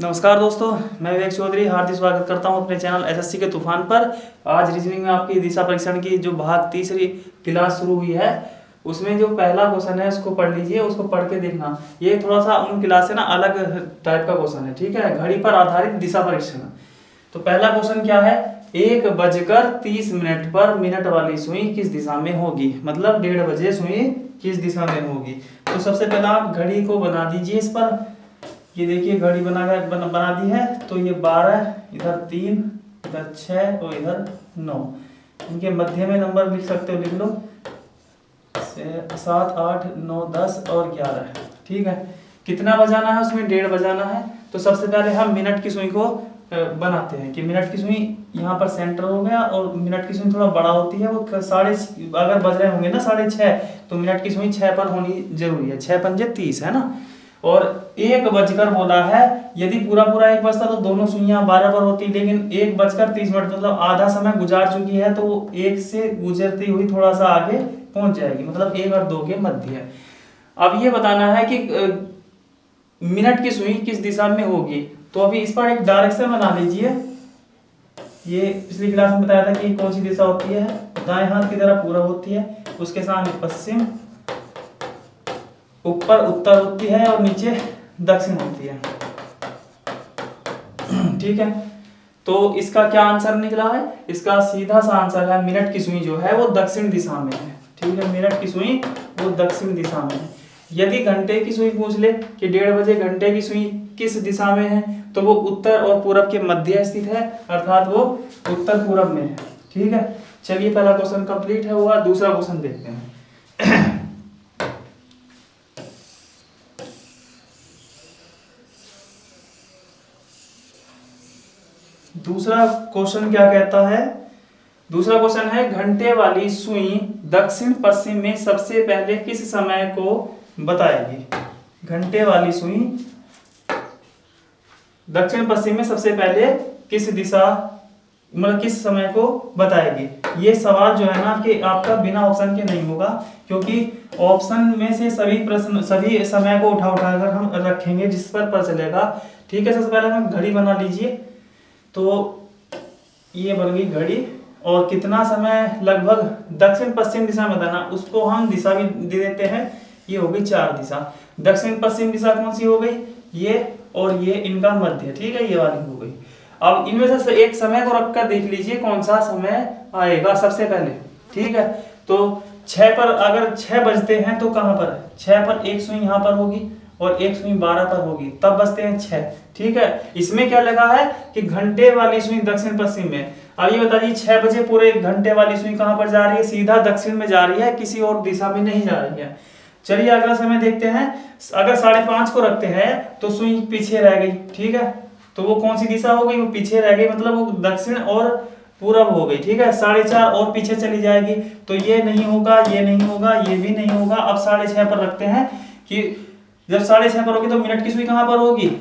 नमस्कार दोस्तों, मैं विवेक चौधरी हार्दिक स्वागत करता हूं अपने चैनल एसएससी के तूफान पर। आज रीजनिंग में आपकी दिशा परीक्षण की जो भाग तीसरी क्लास शुरू हुई है, उसमें जो पहला क्वेश्चन है उसको पढ़ लीजिए, उसको पढ़ के देखना। ये थोड़ा सा उन क्लास से ना अलग टाइप का क्वेश्चन है, ठीक है। घड़ी पर आधारित दिशा परीक्षण। तो पहला क्वेश्चन क्या है, 1:30 पर मिनट वाली सुई किस दिशा में होगी, मतलब 1:30 बजे सुई किस दिशा में होगी। तो सबसे पहले आप घड़ी को बना दीजिए। इस पर ये देखिए घड़ी बना दी है। तो ये 12, इधर 3, इधर 6 और इधर 9। इनके मध्य में नंबर लिख सकते हो, लिख लो 7, 8, 9, 10 और 11, ठीक है। कितना बजाना है उसमें, 1:30 बजाना है। तो सबसे पहले हम मिनट की सुई को बनाते हैं कि मिनट की सुई यहाँ पर सेंटर हो गया, और मिनट की सुई थोड़ा बड़ा होती है, वो अगर बज रहे होंगे ना 6:30, तो मिनट की सुई 6 पर होनी जरूरी है। 6 पंजे 30 है ना। और 1 बजकर बोला है, यदि पूरा 1 बजता तो दोनों सुइयां 12 पर होती, लेकिन 1:30 मतलब आधा समय गुजार चुकी है, तो वो 1 से गुजरती हुई थोड़ा सा आगे पहुंच जाएगी, मतलब 1 और 2 के मध्य है। अब ये बताना है कि मिनट की सुई किस दिशा में होगी। तो अभी इस पर एक डायरेक्शन बना लीजिए। ये पिछली क्लास में बताया था कि कौन सी दिशा होती है, दाएं हाथ की तरफ पूरब होती है, उसके सामने पश्चिम, ऊपर उत्तर होती है और नीचे दक्षिण होती है, ठीक है। तो इसका क्या आंसर निकला है, इसका सीधा सा आंसर है मिनट की सुई जो है वो दक्षिण दिशा में है, ठीक है। मिनट की सुई वो दक्षिण दिशा में है। यदि घंटे की सुई पूछ ले कि 1:30 बजे घंटे की सुई किस दिशा में है, तो वो उत्तर और पूरब के मध्य स्थित है, अर्थात वो उत्तर पूरब में है, ठीक है। चलिए पहला क्वेश्चन कंप्लीट है हुआ, दूसरा क्वेश्चन देखते हैं। दूसरा क्वेश्चन क्या कहता है, दूसरा क्वेश्चन है घंटे वाली सुई दक्षिण पश्चिम में सबसे पहले किस समय को बताएगी। घंटे वाली सुई दक्षिण पश्चिम में सबसे पहले किस दिशा, मतलब किस समय को बताएगी। ये सवाल जो है ना कि आपका बिना ऑप्शन के नहीं होगा, क्योंकि ऑप्शन में से सभी समय को उठा कर हम रखेंगे जिस पर पता चलेगा, ठीक है। सबसे पहले हम घड़ी बना लीजिए। तो ये बन गई घड़ी, और कितना समय लगभग दक्षिण पश्चिम दिशा में बताना, उसको हम दिशा भी दे देते हैं। ये हो गई 4 दिशा। दक्षिण पश्चिम दिशा कौन सी हो गई, ये और ये इनका मध्य, ठीक है, ये वाली हो गई। अब इनमें से एक समय को रखकर देख लीजिए कौन सा समय आएगा सबसे पहले, ठीक है। तो 6 पर, अगर 6 बजते हैं तो कहां पर, 6 पर एक सुई यहां पर होगी और एक सुई 12 पर होगी, तब बजते हैं 6, ठीक है। इसमें क्या लगा है कि घंटे वाली सुई दक्षिण पश्चिम में। अब ये बताइए 6 बजे पूरे घंटे वाली सुई कहां पर जा रही है, सीधा दक्षिण में जा रही है, किसी और दिशा में नहीं जा रही है। चलिए अगला समय देखते हैं। अगर 5:30 को रखते हैं तो सुई पीछे रह गई, ठीक है। तो वो कौन सी दिशा हो गई, वो पीछे रह गई, मतलब वो दक्षिण और पूरब हो गई, ठीक है। 4:30 और पीछे चली जाएगी, तो ये नहीं होगा, ये नहीं होगा, ये भी नहीं होगा। अब 6:30 पर रखते हैं कि जब 6:30 पर होगी तो मिनट की सुई कहां पर होगी,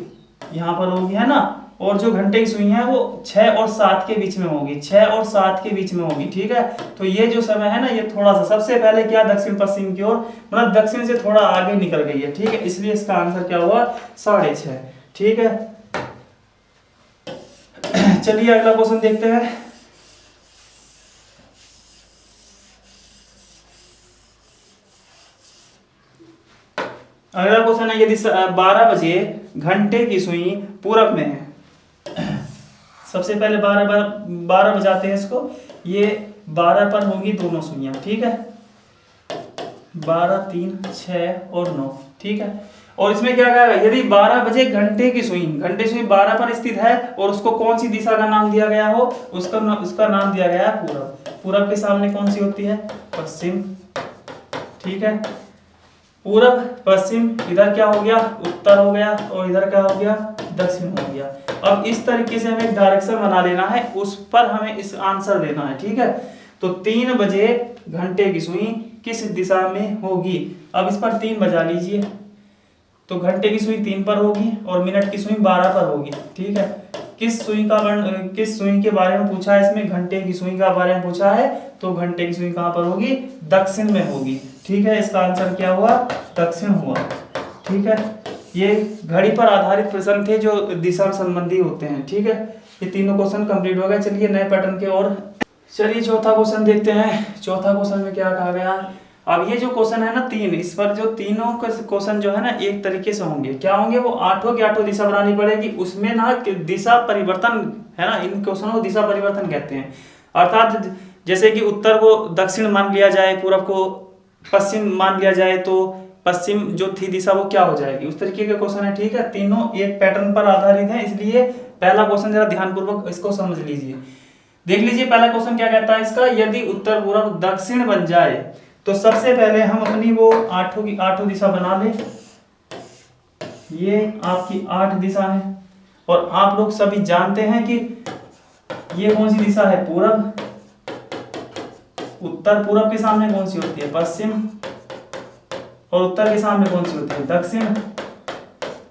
यहां पर होगी, है ना। और जो घंटे की सुई है वो 6 और 7 के बीच में होगी, 6 और 7 के बीच में होगी, ठीक है। तो ये जो समय है ना, ये थोड़ा सा सबसे पहले क्या दक्षिण पश्चिम की ओर, मतलब दक्षिण से थोड़ा आगे निकल गई है, ठीक है। इसलिए इसका आंसर क्या हुआ, 6:30, ठीक है। चलिए अगला क्वेश्चन देखते हैं। अगला क्वेश्चन है, यदि 12 बजे घंटे की सुई पूरब में है। सबसे पहले 12 बजाते हैं इसको। ये 12 पर होगी दोनों सुइयां, ठीक है। 12, 3, 6 और 9, ठीक है। और इसमें क्या कहेगा, यदि 12 बजे घंटे की सुई 12 पर स्थित है और उसको कौन सी दिशा का नाम दिया गया हो, उसका नाम दिया गया है पूरब। पूरब के सामने कौन सी होती है, पश्चिम, ठीक है। पूरब पश्चिम, इधर क्या हो गया, उत्तर हो गया, और इधर क्या हो गया, दक्षिण हो गया। अब इस तरीके से हमें एक डायरेक्शन बना लेना है, उस पर हमें इस आंसर देना है, ठीक है। तो 3 बजे घंटे की सुई किस दिशा में होगी। अब इस पर 3 बजा लीजिए, तो घंटे की सुई 3 पर होगी और मिनट की सुई 12 पर होगी, ठीक है। किस सुई के बारे में पूछा है, इसमें घंटे की सुई का बारे में पूछा है, तो घंटे की सुई कहां पर होगी, दक्षिण में होगी, ठीक है। इसका आंसर क्या हुआ, दक्षिण हुआ, ठीक है। ये घड़ी पर आधारित प्रश्न थे जो दिशा संबंधी होते हैं। ठीक है, ये तीनों क्वेश्चन कंप्लीट हो गए। चलिए नए पैटर्न के और चलिए चौथा क्वेश्चन देखते हैं। चौथा क्वेश्चन में क्या कहा गया। अब ये जो क्वेश्चन है ना 3, इस पर जो तीनों क्वेश्चन जो है ना एक तरीके से होंगे। क्या होंगे, वो आठों की आठों दिशा बनानी पड़ेगी। उसमें ना दिशा परिवर्तन है ना, इन क्वेश्चनों को दिशा परिवर्तन कहते हैं। अर्थात जैसे कि उत्तर को दक्षिण मान लिया जाए, पूरब को पश्चिम मान लिया जाए, तो पश्चिम जो थी दिशा वो क्या हो जाएगी, उस तरीके के क्वेश्चन है। ठीक है, तीनों एक पैटर्न पर आधारित है, इसलिए पहला क्वेश्चन जरा ध्यानपूर्वक इसको समझ लीजिए। देख लीजिए पहला क्वेश्चन क्या कहता है इसका। यदि उत्तर पूर्व दक्षिण बन जाए तो सबसे पहले हम अपनी वो आठों की आठों दिशा बना लें। ये आपकी 8 दिशा है और आप लोग सभी जानते हैं कि ये कौन सी दिशा है, पूरब। उत्तर पूरब के सामने कौन सी होती है, पश्चिम। और उत्तर के सामने कौन सी होती है, दक्षिण।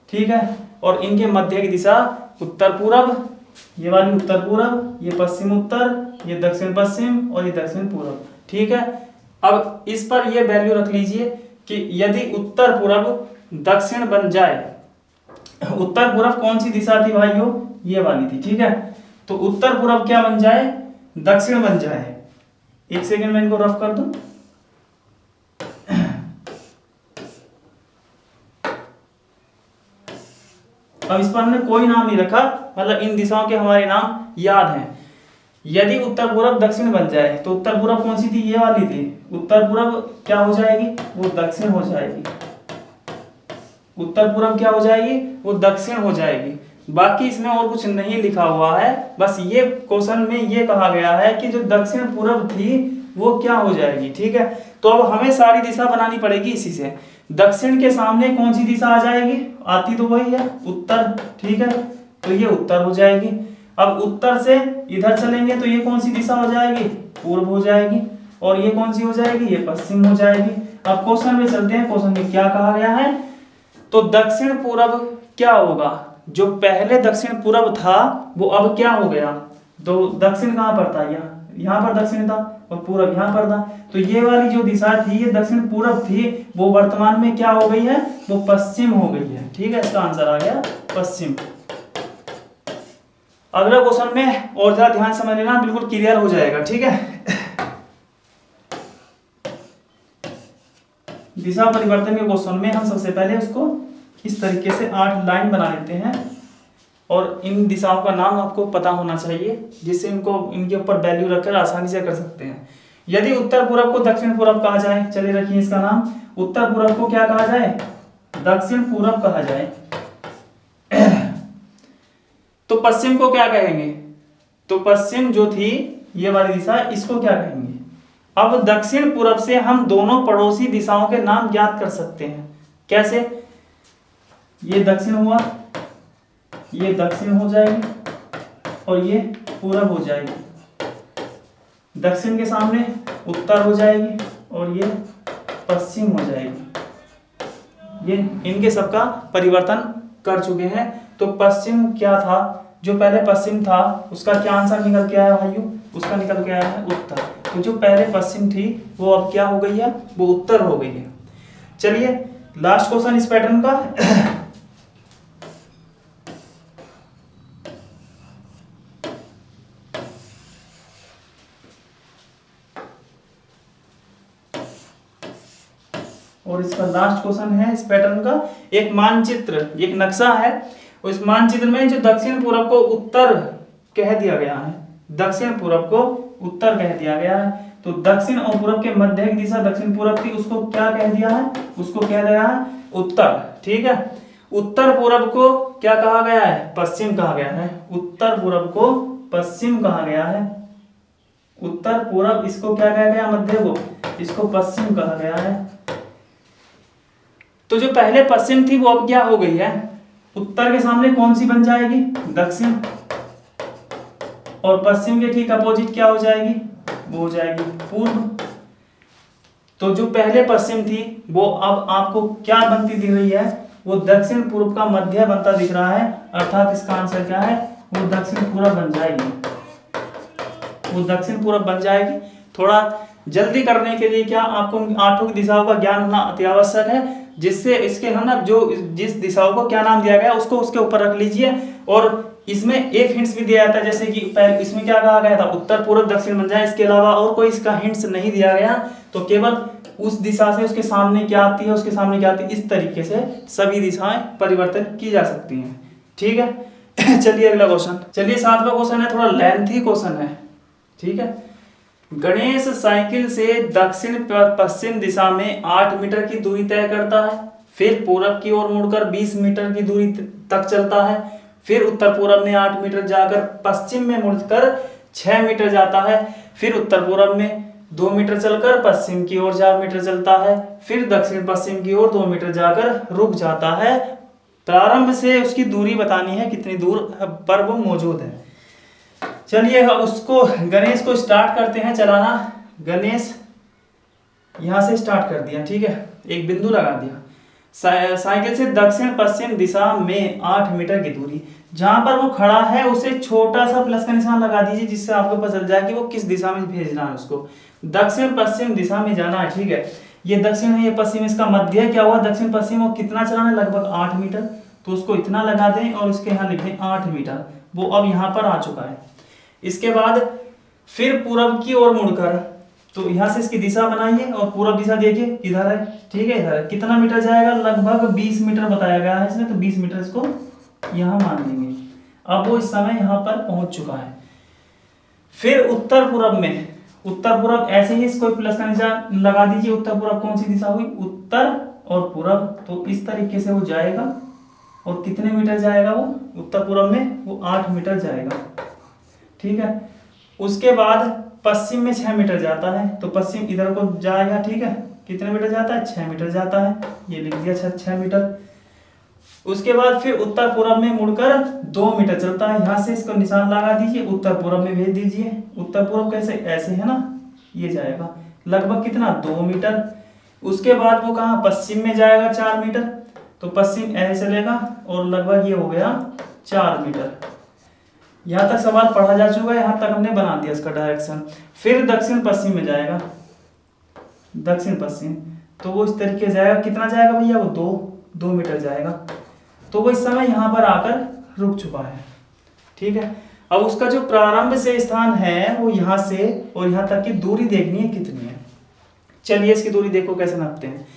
ठीक है, और इनके मध्य की दिशा उत्तर पूरब, ये वाली उत्तर पूरब, ये पश्चिम उत्तर, ये दक्षिण पश्चिम और ये दक्षिण पूरब। ठीक है, अब इस पर ये वैल्यू रख लीजिए कि यदि उत्तर पूरब दक्षिण बन जाए, उत्तर पूरब कौन सी दिशा थी भाइयों, ये वाली थी। ठीक है, तो उत्तर पूरब क्या बन जाए, दक्षिण बन जाए। एक सेकंड में इनको रफ कर दूं। अब इस पर हमने कोई नाम नहीं रखा, मतलब इन दिशाओं के हमारे नाम याद हैं। यदि उत्तर पूरब दक्षिण बन जाए तो उत्तर पूरब कौन सी थी, ये वाली थी। उत्तर पूरब क्या हो जाएगी, वो दक्षिण हो जाएगी। उत्तर पूरब क्या हो जाएगी, वो दक्षिण हो जाएगी। बाकी इसमें और कुछ नहीं लिखा हुआ है, बस ये क्वेश्चन में ये कहा गया है कि जो दक्षिण पूरब थी वो क्या हो जाएगी। ठीक है, तो अब हमें सारी दिशा बनानी पड़ेगी इसी से। दक्षिण के सामने कौन सी दिशा आ जाएगी, आती तो वही है, उत्तर। ठीक है, तो ये उत्तर हो जाएगी। अब उत्तर से इधर चलेंगे तो ये कौन सी दिशा हो जाएगी, पूर्व हो जाएगी। और ये कौन सी हो जाएगी, ये पश्चिम हो जाएगी। अब क्वेश्चन में चलते हैं, क्वेश्चन में क्या कहा गया है। तो दक्षिण पूरब क्या होगा, जो पहले दक्षिण पूरब था वो अब क्या हो गया, तो दक्षिण कहाँ पर था, यहाँ पर दक्षिण था और पूरब यहाँ पर था। तो ये वाली जो दिशा थी ये दक्षिण पूरब थी, वो वर्तमान में क्या हो गई है, वो पश्चिम हो गई है। ठीक है, इसका आंसर आ गया पश्चिम। अगला क्वेश्चन में और ज्यादा ध्यान समझ लेना, बिल्कुल क्लियर हो जाएगा। ठीक है, दिशा परिवर्तन के क्वेश्चन में हम सबसे पहले उसको इस तरीके से 8 लाइन बना लेते हैं और इन दिशाओं का नाम आपको पता होना चाहिए, जिससे इनको इनके ऊपर वैल्यू रखकर आसानी से कर सकते हैं। यदि उत्तर पूरब को दक्षिण पूरब कहा जाए, चलिए रखिए इसका नाम। उत्तर पूरब को क्या कहा जाए, दक्षिण पूरब कहा जाए। तो पश्चिम को क्या कहेंगे, तो पश्चिम जो थी ये वाली दिशा, इसको क्या कहेंगे। अब दक्षिण पूरब से हम दोनों पड़ोसी दिशाओं के नाम ज्ञात कर सकते हैं। कैसे, ये दक्षिण हुआ, ये दक्षिण हो जाएगी और ये पूरब हो जाएगी। दक्षिण के सामने उत्तर हो जाएगी और ये पश्चिम हो जाएगी। ये इनके सबका परिवर्तन कर चुके हैं। तो पश्चिम क्या था, जो पहले पश्चिम था उसका क्या आंसर निकल के आया भाइयों, उसका निकल के आया है उत्तर। तो जो पहले पश्चिम थी वो अब क्या हो गई है, वो उत्तर हो गई है। चलिए लास्ट क्वेश्चन इस पैटर्न का। और इसका लास्ट क्वेश्चन है इस पैटर्न का, एक मानचित्र, एक नक्शा है। उस मानचित्र में जो दक्षिण पूरब को उत्तर कह दिया गया है, दक्षिण पूरब को उत्तर कह दिया गया है। तो दक्षिण और पूरब के मध्य की दिशा दक्षिण पूरब थी, उसको क्या कह दिया है, उसको कह दिया है उत्तर। ठीक है, उत्तर पूरब को क्या कहा गया है, पश्चिम कहा गया है। उत्तर पूरब को पश्चिम कहा गया है। उत्तर पूरब इसको क्या कहा गया, मध्य को, इसको पश्चिम कहा गया है। तो जो पहले पश्चिम थी वो अब क्या हो गई है, उत्तर के सामने कौन सी बन जाएगी, दक्षिण। और पश्चिम के ठीक अपोजिट क्या हो जाएगी, वो हो जाएगी पूर्व। तो जो पहले पश्चिम थी वो अब आपको क्या बनती दिख रही है, वो दक्षिण पूर्व का मध्य बनता दिख रहा है। अर्थात इसका आंसर क्या है, वो दक्षिण पूर्व बन जाएगी, वो दक्षिण पूर्व बन जाएगी। थोड़ा जल्दी करने के लिए क्या आपको आठों की दिशाओं का ज्ञान होना अति आवश्यक है। जिससे इसके हम ना जो जिस दिशाओं को क्या नाम दिया गया उसको उसके ऊपर रख लीजिए। और इसमें एक हिंट्स भी दिया जाता है, जैसे कि पहले इसमें क्या कहा गया था, उत्तर पूर्व दक्षिण बन जाए, इसके अलावा और कोई इसका हिंट्स नहीं दिया गया। तो केवल उस दिशा से उसके सामने क्या आती है, उसके सामने क्या आती है, इस तरीके से सभी दिशाएं परिवर्तन की जा सकती हैं। ठीक है। चलिए अगला क्वेश्चन, चलिए 7वां क्वेश्चन है, थोड़ा लेंथी क्वेश्चन है। ठीक है। गणेश साइकिल से दक्षिण पश्चिम दिशा में 8 मीटर की दूरी तय करता है, फिर पूरब की ओर मुड़कर 20 मीटर की दूरी तक चलता है, फिर उत्तर पूरब में 8 मीटर जाकर पश्चिम में मुड़कर 6 मीटर जाता है, फिर उत्तर पूरब में 2 मीटर चलकर पश्चिम की ओर 4 मीटर चलता है, फिर दक्षिण पश्चिम की ओर 2 मीटर जाकर रुक जाता है। प्रारंभ से उसकी दूरी बतानी है, कितनी दूर पर वो मौजूद है। चलिए उसको गणेश को स्टार्ट करते हैं चलाना। गणेश यहां से स्टार्ट कर दिया, ठीक है, एक बिंदु लगा दिया। साइकिल से दक्षिण पश्चिम दिशा में 8 मीटर की दूरी, जहां पर वो खड़ा है उसे छोटा सा प्लस का निशान लगा दीजिए, जिससे आपको पता चल जाए कि वो किस दिशा में भेजना है उसको। दक्षिण पश्चिम दिशा में जाना है, ठीक है। ये दक्षिण है, ये पश्चिम, इसका मध्य क्या हुआ, दक्षिण पश्चिम। वो कितना चलाना है, लगभग 8 मीटर। तो उसको इतना लगा दें और इसके यहाँ लिख दें 8 मीटर। वो अब यहाँ पर आ चुका है। इसके बाद फिर पूरब की ओर मुड़कर, तो यहाँ से इसकी दिशा बनाइए और पूरब दिशा देखिए इधर है, ठीक है, इधर है। कितना मीटर जाएगा, लगभग 20 मीटर बताया गया है इसमें, तो 20 मीटर इसको यहाँ मान लेंगे। अब वो इस समय यहाँ पर पहुंच चुका है। फिर उत्तर पूरब में, उत्तर पूरब ऐसे ही इसको प्लस का निशान लगा दीजिए। उत्तर पूरब कौन सी दिशा हुई, उत्तर और पूरब, तो इस तरीके से वो जाएगा। और कितने मीटर जाएगा वो, उत्तर पूरब में वो 8 मीटर जाएगा, ठीक है। उसके बाद पश्चिम में 6 मीटर जाता है, तो पश्चिम इधर को जाएगा, ठीक है। कितने मीटर जाता है, 6 मीटर जाता है, ये लिख दिया 6 मीटर। उसके बाद फिर उत्तर पूरब में मुड़कर 2 मीटर चलता है, यहाँ से इसको निशान लगा दीजिए, उत्तर पूरब में भेज दीजिए। उत्तर पूरब कैसे, ऐसे है ना, ये जाएगा लगभग कितना, 2 मीटर। उसके बाद वो कहाँ, पश्चिम में जाएगा 4 मीटर, तो पश्चिम ऐसे चलेगा और लगभग ये हो गया 4 मीटर। यहाँ तक सवाल पढ़ा जा चुका है, यहाँ तक हमने बना दिया इसका डायरेक्शन। फिर दक्षिण पश्चिम में जाएगा, दक्षिण पश्चिम, तो वो इस तरीके से जाएगा। कितना जाएगा भैया, वो 2 मीटर जाएगा। तो वो इस समय यहाँ पर आकर रुक चुका है, ठीक है। अब उसका जो प्रारंभ से स्थान है वो यहाँ से और यहाँ तक की दूरी देखनी है कितनी है। चलिए इसकी दूरी देखो कैसे नापते हैं।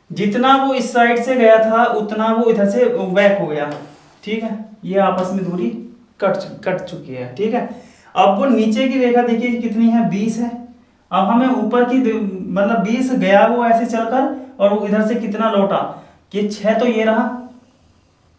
जितना वो इस साइड से गया था उतना वो इधर से बैक हो गया, ठीक है। ये आपस में दूरी कट चुकी है, ठीक है। अब वो नीचे की रेखा देखिए कितनी है, 20 है। अब हमें ऊपर की मतलब 20 गया वो ऐसे चलकर, और वो इधर से कितना लौटा, कि 6 तो ये रहा,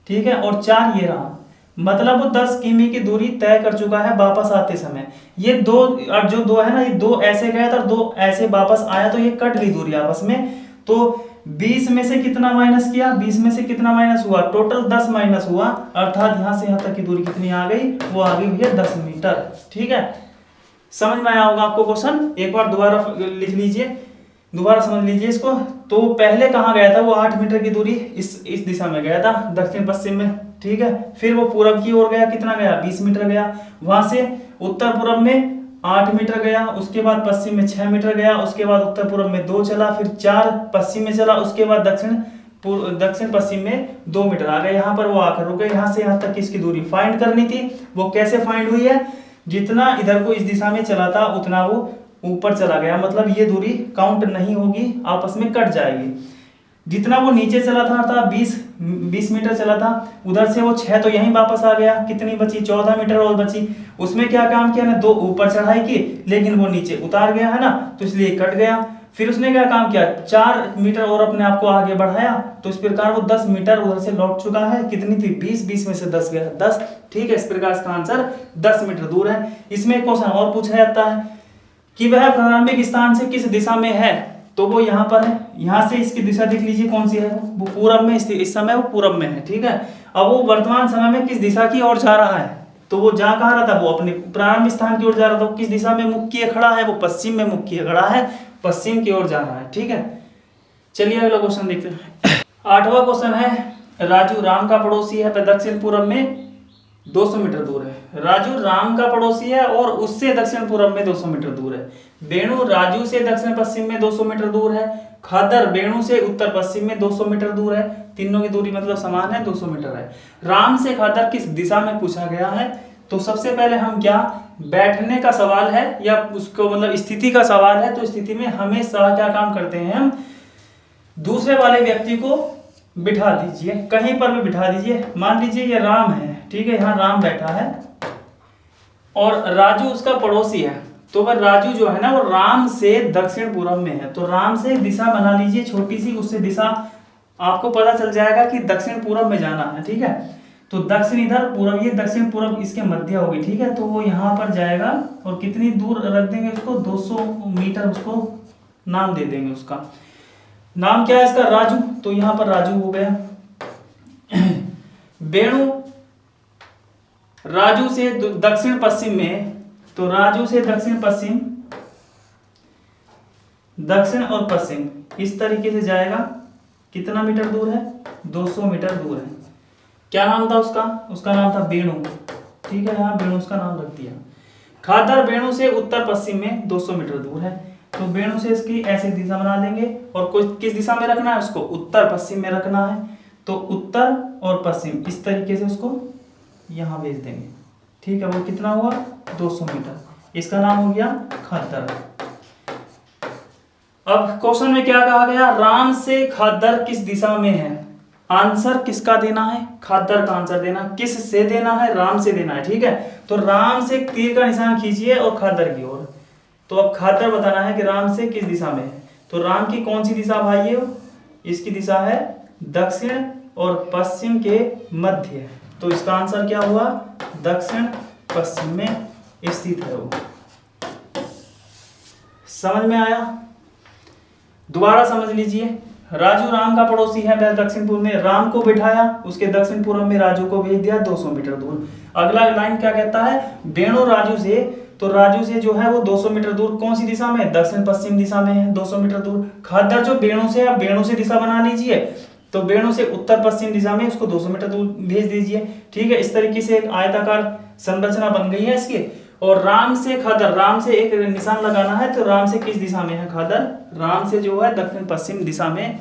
ठीक है, और 4 ये रहा। मतलब वो 10 किमी की दूरी तय कर चुका है वापस आते समय। ये दो, और जो 2 है ना, ये 2 ऐसे गया था, 2 ऐसे वापस आया, तो ये कट गई दूरी आपस में। तो 20 में से कितना माइनस किया, 20 में से कितना माइनस हुआ, टोटल 10 माइनस हुआ, अर्थात यहाँ से यहाँ तक की दूरी कितनी आ गई, वो आ गई भैया 10 मीटर, ठीक है। समझ में आया होगा आपको क्वेश्चन, एक बार दोबारा लिख लीजिए, दोबारा समझ लीजिए इसको। तो पहले कहाँ गया था वो, 8 मीटर की दूरी इस दिशा में गया था, दक्षिण पश्चिम में, ठीक है। फिर वो पूरब की ओर गया, कितना गया, 20 मीटर गया। वहां से उत्तर पूरब में 8 मीटर गया, उसके बाद पश्चिम में 6 मीटर गया, उसके बाद उत्तर पूर्व में 2 चला, फिर 4 पश्चिम में चला, उसके बाद दक्षिण पश्चिम में 2 मीटर आ गए। यहाँ पर वो आकर रुके। यहाँ से यहाँ तक की इसकी दूरी फाइंड करनी थी। वो कैसे फाइंड हुई है, जितना इधर को इस दिशा में चला था उतना वो ऊपर चला गया, मतलब ये दूरी काउंट नहीं होगी, आपस में कट जाएगी। जितना वो नीचे चला था 20 मीटर चला था, उधर से वो 6 तो यहीं वापस आ गया, कितनी बची, 14 मीटर और बची। उसमें क्या काम किया ना, 2 ऊपर चढ़ाई की, लेकिन वो नीचे उतार गया है ना, तो इसलिए कट गया। फिर उसने क्या काम किया, 4 मीटर और अपने आप को आगे बढ़ाया, तो इस प्रकार वो 10 मीटर उधर से लौट चुका है। कितनी थी, 20 में से 10 गया, 10, ठीक है। इस प्रकार इसका आंसर 10 मीटर दूर है। इसमें एक क्वेश्चन और पूछा जाता है कि वह प्रारंभिक स्थान से किस दिशा में है, तो वो यहाँ पर है। यहाँ से इसकी दिशा देख लीजिए कौन सी है, वो पूरब में, इस समय वो पूरब में है, ठीक है। अब वो वर्तमान समय में किस दिशा की ओर जा रहा है, तो वो जा कहाँ रहा था, वो अपने प्रारंभ स्थान की ओर जा रहा था। किस दिशा में मुख किए खड़ा है, वो पश्चिम में मुख किए खड़ा है, पश्चिम की ओर जा रहा है, ठीक है। चलिए अगला क्वेश्चन देखते हैं। 8वां क्वेश्चन है, राजू राम का पड़ोसी है, दक्षिण पूर्व में 200 मीटर दूर है। राजू राम का पड़ोसी है और उससे दक्षिण पूर्व में 200 मीटर दूर है। वेणु राजू से दक्षिण पश्चिम में 200 मीटर दूर है। खादर वेणु से उत्तर पश्चिम में 200 मीटर दूर है। तीनों की दूरी मतलब समान है, 200 मीटर है। राम से खादर किस दिशा में पूछा गया है? तो सबसे पहले हम क्या, बैठने का सवाल है या उसको मतलब स्थिति का सवाल है, तो स्थिति में हमेशा क्या काम करते हैं हम, दूसरे वाले व्यक्ति को बिठा दीजिए, कहीं पर भी बिठा दीजिए। मान लीजिए ये राम है, ठीक है, यहाँ राम बैठा है और राजू उसका पड़ोसी है, तो वह राजू जो है ना वो राम से दक्षिण पूर्व में है, तो राम से दिशा बना लीजिए छोटी सी, उससे दिशा आपको पता चल जाएगा कि दक्षिण पूर्व में जाना है, ठीक है। तो दक्षिण इधर, पूर्व ये दक्षिण पूर्व इसके मध्य होगी, ठीक है। तो वो यहाँ पर जाएगा और कितनी दूर रख देंगे उसको, 200 मीटर, उसको नाम दे देंगे, उसका नाम क्या है इसका, राजू। तो यहाँ पर राजू हो गया। वेणु राजू से दक्षिण पश्चिम में, तो राजू से दक्षिण पश्चिम, दक्षिण और पश्चिम इस तरीके से जाएगा। कितना मीटर दूर है, 200 मीटर दूर है। क्या नाम था उसका, उसका नाम था वेणु, ठीक है, यहाँ वेणु उसका नाम रख दिया। खादर वेणु से उत्तर पश्चिम में 200 मीटर दूर है, तो वेणु से इसकी ऐसे दिशा बना देंगे और किस दिशा में रखना है उसको, उत्तर पश्चिम में रखना है। तो उत्तर और पश्चिम इस तरीके से उसको यहाँ भेज देंगे, ठीक है। वो कितना हुआ, 200 मीटर, इसका नाम हो गया खादर। अब क्वेश्चन में क्या कहा गया, राम से खादर किस दिशा में है। आंसर किसका देना है, खादर का आंसर देना। किस से देना है, राम से देना है, ठीक है। तो राम से तीर का निशान खींचिए और खादर की ओर। तो अब खादर बताना है कि राम से किस दिशा में है। तो राम की कौन सी दिशा भाई है, इसकी दिशा है दक्षिण और पश्चिम के मध्य। तो इसका आंसर क्या हुआ, दक्षिण पश्चिम में स्थित है वो। समझ में आया, दोबारा समझ लीजिए। राजू राम का पड़ोसी है, वह दक्षिण पूर्व में, राम को बिठाया, उसके दक्षिण पूर्व में राजू को भेज दिया 200 मीटर दूर। अगला लाइन क्या कहता है, वेणु राजू से, तो राजू से जो है वो 200 मीटर दूर कौन सी दिशा में, दक्षिण पश्चिम दिशा में है, 200 मीटर दूर। खादर जो वेणु से, अब वेणु से दिशा बना लीजिए, तो वेणु से उत्तर पश्चिम दिशा में उसको 200 मीटर दूर भेज दीजिए, ठीक है। इस तरीके से एक आयताकार संरचना बन गई है इसकी। और राम से खादर, राम से एक निशान लगाना है, तो राम से किस दिशा में है खादर, राम से जो है दक्षिण पश्चिम दिशा में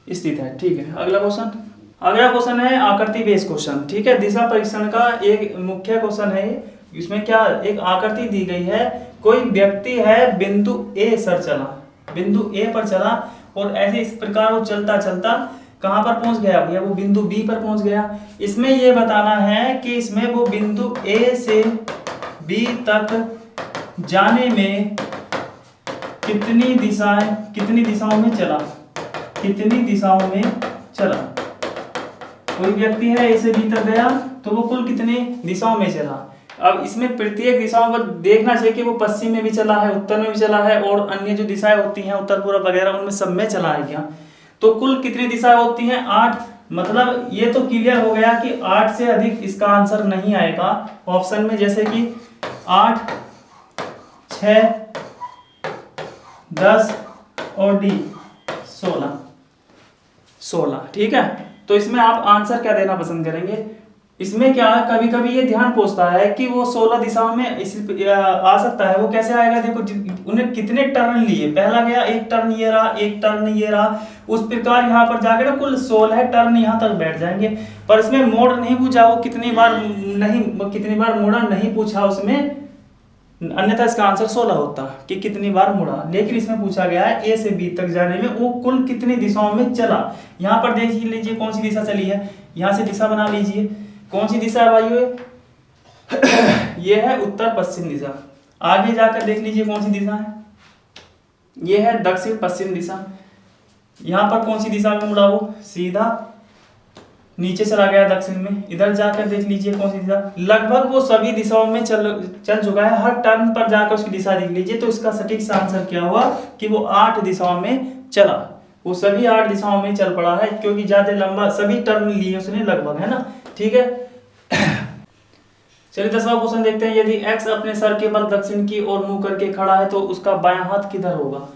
स्थित है, ठीक है। अगला क्वेश्चन है आकृति बेस्ड क्वेश्चन, ठीक है। दिशा परीक्षण का एक मुख्य क्वेश्चन है। इसमें क्या, एक आकृति दी गई है, कोई व्यक्ति है बिंदु ए सर चला, बिंदु ए पर चला और ऐसे इस प्रकार वो चलता चलता कहां पर पहुंच गया भैया, वो बिंदु बी पर पहुंच गया। इसमें यह बताना है कि इसमें वो बिंदु ए से बी तक जाने में कितनी दिशाओं में चला, कितनी दिशाओं में चला। कोई व्यक्ति है ए से बी तक गया, तो वो कुल कितनी दिशाओं में चला। अब इसमें प्रत्येक दिशाओं पर देखना चाहिए कि वो पश्चिम में भी चला है, उत्तर में भी चला है और अन्य जो दिशाएं होती हैं उत्तर पूर्व वगैरह, उनमें सब में चला है क्या। तो कुल कितनी दिशाएं होती हैं, 8। मतलब ये तो क्लियर हो गया कि 8 से अधिक इसका आंसर नहीं आएगा ऑप्शन में, जैसे कि 8, 6, 10 और डी 16, ठीक है। तो इसमें आप आंसर क्या देना पसंद करेंगे। इसमें क्या, कभी कभी ये ध्यान पूछता है कि वो 16 दिशाओं में आ सकता है, वो कैसे आएगा। देखो उन्हें कितने टर्न लिए, पहला गया एक टर्न ये रहा, एक टर्न ये रहा, उस प्रकार यहाँ पर जाकर ना कुल 16 टर्न यहाँ तक बैठ जाएंगे। पर इसमें मोड़ नहीं पूछा, वो कितनी बार मुड़ा नहीं पूछा उसमें, अन्यथा इसका आंसर 16 होता कि कितनी बार मुड़ा। लेकिन इसमें पूछा गया है ए से बी तक जाने में वो कुल कितनी दिशाओं में चला। यहाँ पर देख लीजिए कौन सी दिशा चली है, यहाँ से दिशा बना लीजिए, कौन सी दिशा है भाइयों, ये है उत्तर पश्चिम दिशा। आगे जाकर देख लीजिए कौन सी दिशा है, ये है दक्षिण पश्चिम दिशा। यहाँ पर कौन सी दिशा में मुड़ा, वो सीधा नीचे चला गया दक्षिण में। इधर जाकर देख लीजिए कौन सी दिशा, लगभग वो सभी दिशाओं में चल चुका है। हर टर्न पर जाकर उसकी दिशा देख लीजिए। तो इसका सटीक सा आंसर क्या हुआ कि वो 8 दिशाओं में चला, वो सभी 8 दिशाओं में चल पड़ा है, क्योंकि ज्यादा लंबा सभी टर्न लिए उसने लगभग, है ना, ठीक है। चलिए 10वां क्वेश्चन देखते हैं। यदि x अपने सर के बल दक्षिण की ओर मुंह करके खड़ा है तो उसका बायां हाथ किधर होगा।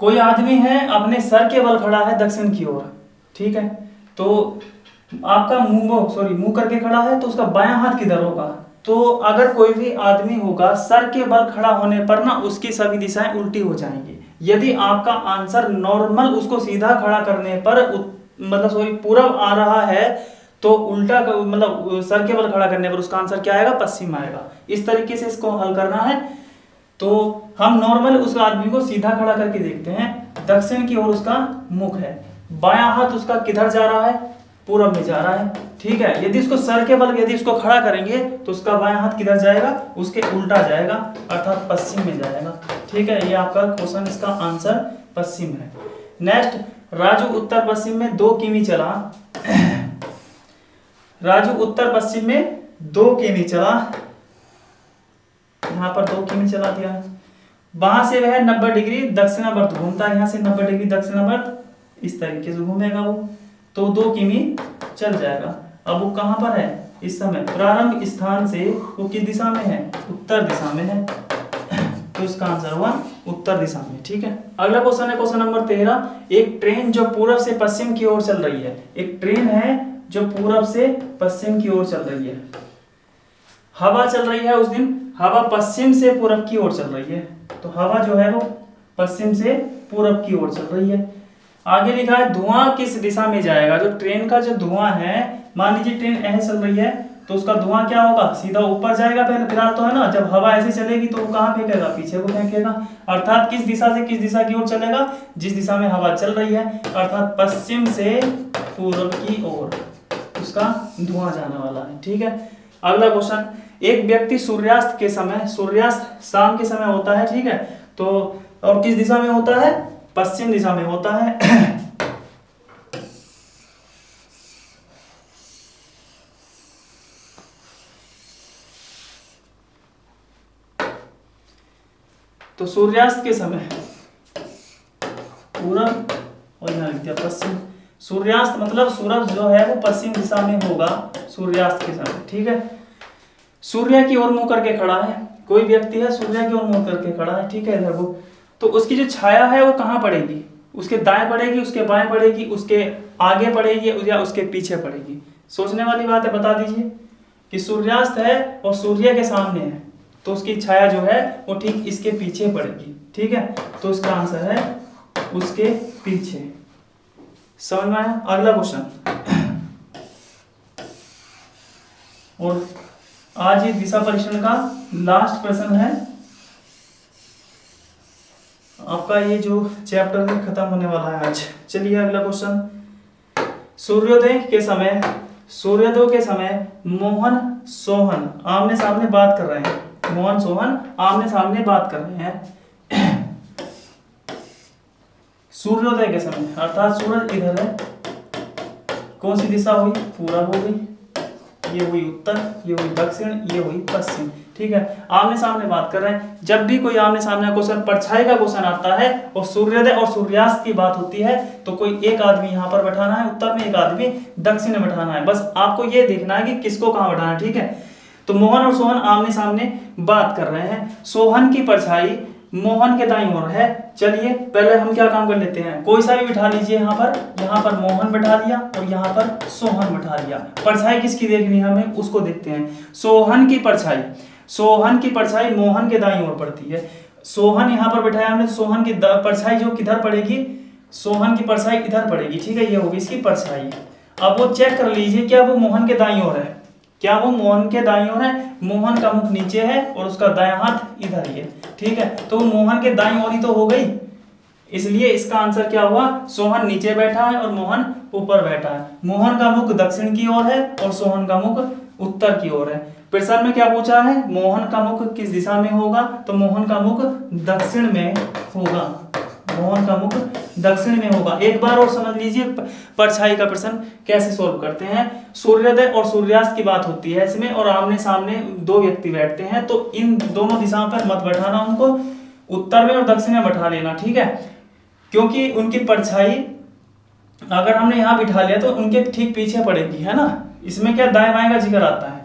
कोई आदमी है अपने सर के बल खड़ा है दक्षिण की ओर, ठीक है, तो आपका मुंह करके खड़ा है, तो उसका बायां हाथ किधर होगा? तो अगर कोई भी आदमी होगा सर के बल खड़ा होने पर ना उसकी सभी दिशाएं उल्टी हो जाएंगी। यदि आपका आंसर नॉर्मल उसको सीधा खड़ा करने पर मतलब सॉरी पूरब आ रहा है, तो उल्टा मतलब सर के बल खड़ा करने पर उसका आंसर क्या आएगा? पश्चिम आएगा। इस तरीके से इसको हल करना है। तो हम नॉर्मल उस आदमी को सीधा खड़ा करके देखते हैं, दक्षिण की ओर उसका मुख है, बायां हाथ उसका किधर जा रहा है? पूरब में जा रहा है, ठीक है। यदि उसको सर के बल यदि उसको खड़ा करेंगे तो उसका बायां हाथ किधर जाएगा? उसके उल्टा जाएगा, अर्थात पश्चिम में जाएगा, ठीक है। ये आपका क्वेश्चन, इसका आंसर पश्चिम है। नेक्स्ट, राजू उत्तर पश्चिम में 2 किमी चला। राजू उत्तर पश्चिम में 2 किमी चला, यहाँ पर 2 किमी चला दिया है। वहां से वह 90 डिग्री दक्षिणावर्त घूमता है, यहाँ से 90 डिग्री दक्षिणावर्त इस तरीके से घूमेगा वो, तो 2 किमी चल जाएगा। अब वो कहाँ पर है इस समय? प्रारंभ स्थान से वो किस दिशा में है? उत्तर दिशा में है, तो इसका आंसर हुआ उत्तर दिशा में, ठीक है। अगला क्वेश्चन है क्वेश्चन नंबर 13। एक ट्रेन जो पूरब से पश्चिम की ओर चल रही है, एक ट्रेन है जो पूरब से पश्चिम की ओर चल रही है, हवा चल रही है उस दिन, हवा पश्चिम से पूरब की ओर चल रही है, तो हवा जो है वो पश्चिम से पूरब की ओर चल रही है। आगे लिखा है धुआं किस दिशा में जाएगा? जो ट्रेन का जो धुआं है, मान लीजिए ट्रेन ऐसे चल रही है, तो उसका धुआं क्या होगा? सीधा ऊपर जाएगा पहले, फिलहाल तो है ना, जब हवा ऐसे चलेगी तो वो कहाँ फेंकेगा? पीछे को फेंकेगा, अर्थात किस दिशा से किस दिशा की ओर चलेगा? जिस दिशा में हवा चल रही है, अर्थात पश्चिम से पूर्व की ओर उसका धुआं जाने वाला है, ठीक है। अगला क्वेश्चन, एक व्यक्ति सूर्यास्त के समय, सूर्यास्त शाम के समय होता है, ठीक है, तो और किस दिशा में होता है? पश्चिम दिशा में होता है। तो सूर्यास्त के समय पूरब और यहाँ लिख दिया पश्चिम। सूर्यास्त मतलब सूरज जो है वो पश्चिम दिशा में होगा सूर्यास्त के समय, ठीक है। सूर्य की ओर मुंह करके खड़ा है, कोई व्यक्ति है सूर्य की ओर मुंह करके खड़ा है, ठीक है, इधर वो, तो उसकी जो छाया है वो कहाँ पड़ेगी? उसके दाएं पड़ेगी, उसके बाएं पड़ेगी, उसके आगे पड़ेगी या उसके पीछे पड़ेगी? सोचने वाली बात है, बता दीजिए। कि सूर्यास्त है और सूर्य के सामने है, तो उसकी छाया जो है वो ठीक इसके पीछे पड़ेगी, ठीक है, तो इसका आंसर है उसके पीछे। समझ में आया? अगला क्वेश्चन, और आज ये दिशा परीक्षण का लास्ट प्रश्न है आपका, ये जो चैप्टर है खत्म होने वाला है आज। चलिए अगला क्वेश्चन, सूर्योदय के समय मोहन सोहन आमने सामने बात कर रहे हैं, मोहन सोहन आमने सामने बात कर रहे हैं। सूर्योदय के समय, अर्थात सूरज इधर है, कौन सी दिशा हुई? पूरब हो गई, ये हुई उत्तर, ये हुई दक्षिण, ये हुई पश्चिम, ठीक है। आमने सामने बात कर रहे हैं। जब भी कोई आमने सामने क्वेश्चन, परछाई का क्वेश्चन आता है और सूर्योदय और सूर्यास्त की बात होती है, तो कोई एक आदमी यहाँ पर बैठाना है उत्तर में, एक आदमी दक्षिण में बैठाना है, बस आपको ये देखना है कि किसको कहाँ बैठाना है, ठीक है। तो मोहन और सोहन आमने सामने बात कर रहे हैं, सोहन की परछाई मोहन के दाईं ओर है। चलिए पहले हम क्या काम कर लेते हैं, कोई सा भी बिठा लीजिए, यहाँ पर मोहन बैठा लिया और यहाँ पर सोहन बैठा लिया। परछाई किसकी देखनी है हमें, उसको देखते हैं। सोहन की परछाई मोहन के दाईं ओर पड़ती है। सोहन यहाँ पर बैठाया हमने, सोहन की परछाई जो किधर पड़ेगी? सोहन की परछाई इधर पड़ेगी, ठीक है, ये होगी इसकी परछाई। अब वो चेक कर लीजिए, क्या वो मोहन के दाईं ओर है? क्या वो मोहन के दाईं ओर है? मोहन का मुख नीचे है और उसका दायां हाथ इधर ही है, ठीक है, तो मोहन के दाईं ओर ही तो हो गई, इसलिए इसका आंसर क्या हुआ? सोहन नीचे बैठा है और मोहन ऊपर बैठा है। मोहन का मुख दक्षिण की ओर है और सोहन का मुख उत्तर की ओर है। प्रश्न में क्या पूछा है? मोहन का मुख किस दिशा में होगा? तो मोहन का मुख दक्षिण में होगा, मोहन का मुख दक्षिण में होगा। एक बार और समझ लीजिए परछाई का प्रश्न कैसे सोल्व करते हैं। सूर्योदय और सूर्यास्त की बात होती है इसमें, और आमने सामने दो व्यक्ति बैठते हैं, तो इन दोनों दिशाओं पर मत बैठाना उनको, उत्तर में और दक्षिण में बैठा लेना, ठीक है, क्योंकि उनकी परछाई अगर हमने यहाँ बिठा लिया तो उनके ठीक पीछे पड़ेगी, है ना। इसमें क्या दाएं बाएं का जिक्र आता है,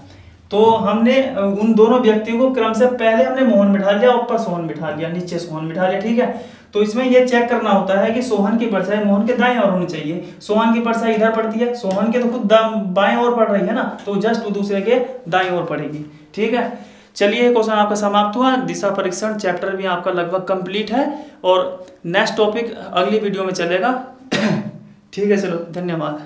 तो हमने उन दोनों व्यक्तियों को क्रम से पहले हमने मोहन बिठा लिया, ऊपर सोहन बिठा लिया, नीचे सोहन बिठा लिया, ठीक है। तो इसमें ये चेक करना होता है कि सोहन की परछाई मोहन के दाएं ओर होनी चाहिए। सोहन की परछाई इधर पड़ती है, सोहन के तो खुद बाएं ओर पड़ रही है ना, तो जस्ट वो दूसरे के दाएं ओर पड़ेगी। ठीक है, चलिए क्वेश्चन आपका समाप्त हुआ। दिशा परीक्षण चैप्टर भी आपका लगभग कंप्लीट है और नेक्स्ट टॉपिक अगली वीडियो में चलेगा। ठीक है, चलो धन्यवाद।